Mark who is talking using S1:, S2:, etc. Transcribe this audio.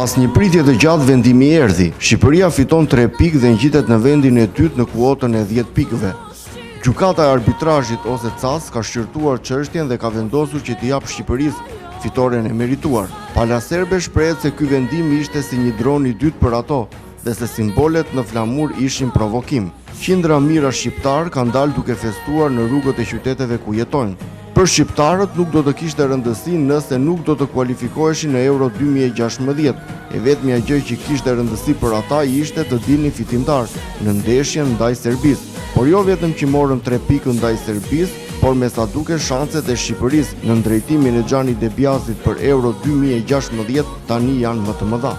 S1: Pas një pritje të gjatë vendimi erdhi, Shqipëria fiton 3 pikë dhe ngjitet në vendin e dytë në kuotën e 10 pikëve. Gjykata e arbitrazhit ose CAS ka shqyrtuar çështjen dhe ka vendosur që t'i jap Shqipërisë fitoren e merituar. Pala serbe shprehet se ky vendim ishte si një dron i dytë për ato dhe se simbolet në flamur ishin provokim. Qindra mijëra shqiptar kanë dalë duke festuar në rrugët e qyteteve ku jetojnë. Për shqiptarët nuk do të kishte rëndësi nëse nuk do të kualifikoheshin në Euro 2016. E vetmja gjë që kishte rëndësi për ata ishte të dilnin fitimtar në ndeshjen ndaj Serbisë. Por jo vetëm që morën 3 pikë ndaj Serbisë, por me sa duket shanset e Shqipërisë në drejtimin e Xhani Debiasit për Euro 2016 tani janë më të mëdha.